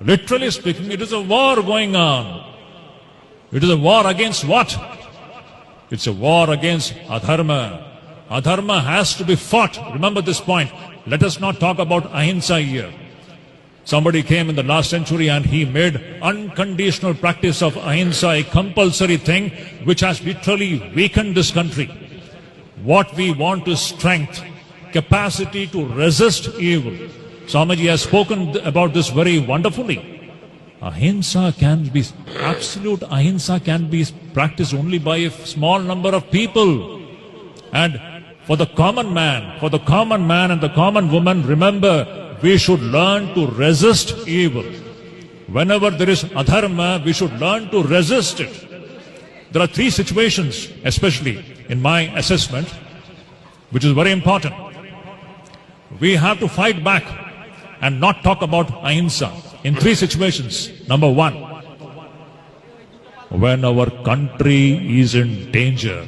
Literally speaking, it is a war going on. It is a war against what? It's a war against adharma. Adharma has to be fought. Remember this point. Let us not talk about ahimsa here. Somebody came in the last century and he made unconditional practice of ahimsa a compulsory thing which has literally weakened this country. What we want is strength, capacity to resist evil. Swamiji has spoken about this very wonderfully. Ahimsa can be, absolute ahimsa can be practiced only by a small number of people. And for the common man and the common woman, remember, we should learn to resist evil. Whenever there is adharma, we should learn to resist it. There are three situations, especially in my assessment, which is very important. We have to fight back and not talk about ahimsa in three situations. Number one, when our country is in danger,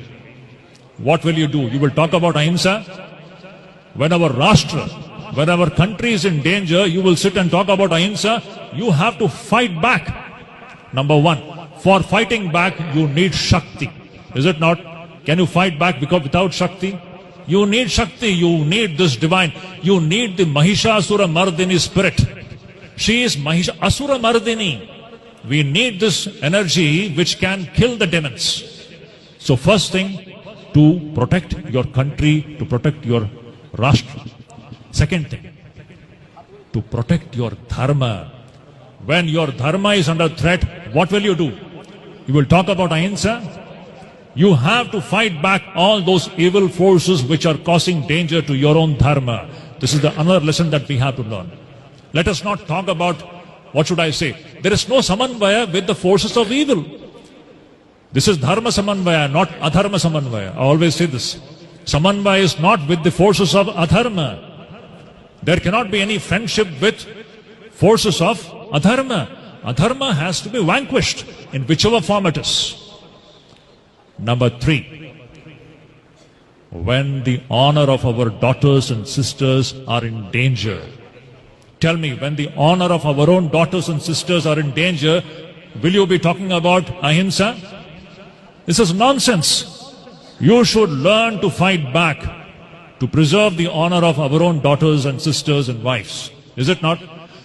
what will you do? You will talk about ahimsa? When our rashtra, when our country is in danger, you will sit and talk about ahimsa? You have to fight back. Number one, for fighting back, you need Shakti. Is it not? Can you fight back because without Shakti? You need Shakti, you need this divine. You need the Mahishasura Mardini spirit. She is Asura Mardini. We need this energy which can kill the demons. So first thing, to protect your country, to protect your rashtra. Second thing, to protect your dharma. When your dharma is under threat, what will you do? You will talk about ahimsa. You have to fight back all those evil forces which are causing danger to your own dharma. This is the another lesson that we have to learn. Let us not talk about, what should I say? There is no samanvaya with the forces of evil. This is dharma samanvaya, not adharma samanvaya. I always say this. Samanvaya is not with the forces of adharma. There cannot be any friendship with forces of adharma. Adharma has to be vanquished in whichever form it is. Number three, when the honor of our daughters and sisters are in danger. Tell me, when the honor of our own daughters and sisters are in danger, will you be talking about ahimsa? This is nonsense. You should learn to fight back, to preserve the honor of our own daughters and sisters and wives. Is it not?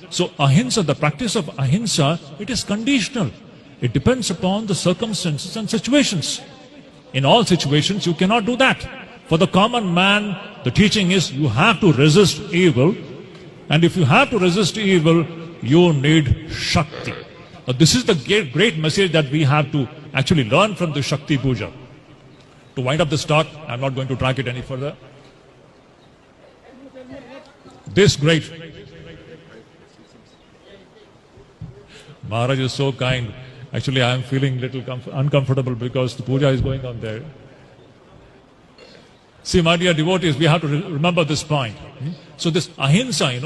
So ahimsa, the practice of ahimsa, it is conditional. It depends upon the circumstances and situations. In all situations, you cannot do that. For the common man, the teaching is you have to resist evil. And if you have to resist evil, you need Shakti. Now, this is the great message that we have to actually learn from the Shakti Puja. To wind up this talk, I'm not going to drag it any further. This great Maharaj is so kind. Actually, I am feeling a little uncomfortable because the puja is going on there. See, my dear devotees, we have to remember this point. So this ahimsa,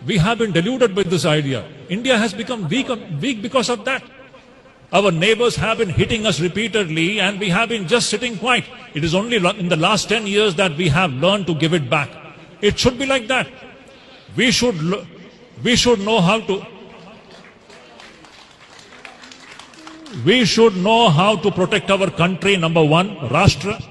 we have been deluded with this idea. India has become weak because of that. Our neighbors have been hitting us repeatedly and we have been just sitting quiet. It is only in the last 10 years that we have learned to give it back. It should be like that. We should know how to... We should know how to protect our country, number one, Rashtra.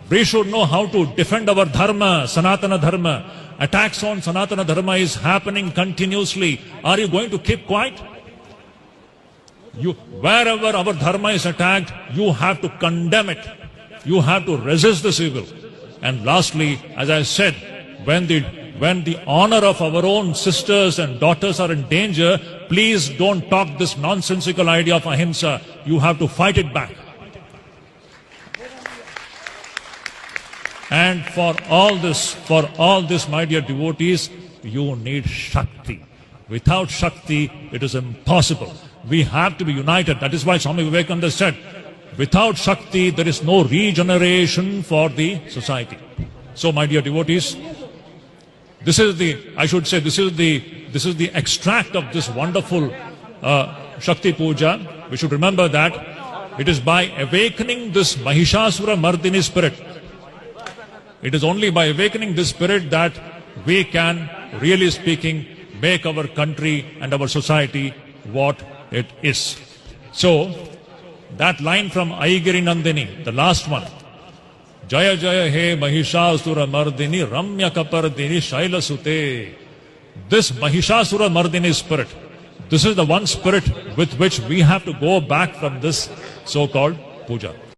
We should know how to defend our dharma, Sanatana Dharma. Attacks on Sanatana Dharma is happening continuously. Are you going to keep quiet? Wherever our dharma is attacked, you have to condemn it. You have to resist this evil. And lastly, as I said, when the honor of our own sisters and daughters are in danger, please don't talk this nonsensical idea of ahimsa. You have to fight it back. And for all this, my dear devotees, you need Shakti. Without Shakti, it is impossible. We have to be united. That is why Swami Vivekananda said, without Shakti, there is no regeneration for the society. So, my dear devotees, this is the extract of this wonderful Shakti Puja. We should remember that it is by awakening this Mahishasura Mardini spirit. It is only by awakening this spirit that we can, really speaking, make our country and our society what it is. So, that line from Aigiri Nandini, the last one, Jaya Jaya He Mahishasura Mardini Ramya Kapardini Shaila Sute. This Mahishasura Mardini spirit, this is the one spirit with which we have to go back from this so-called puja.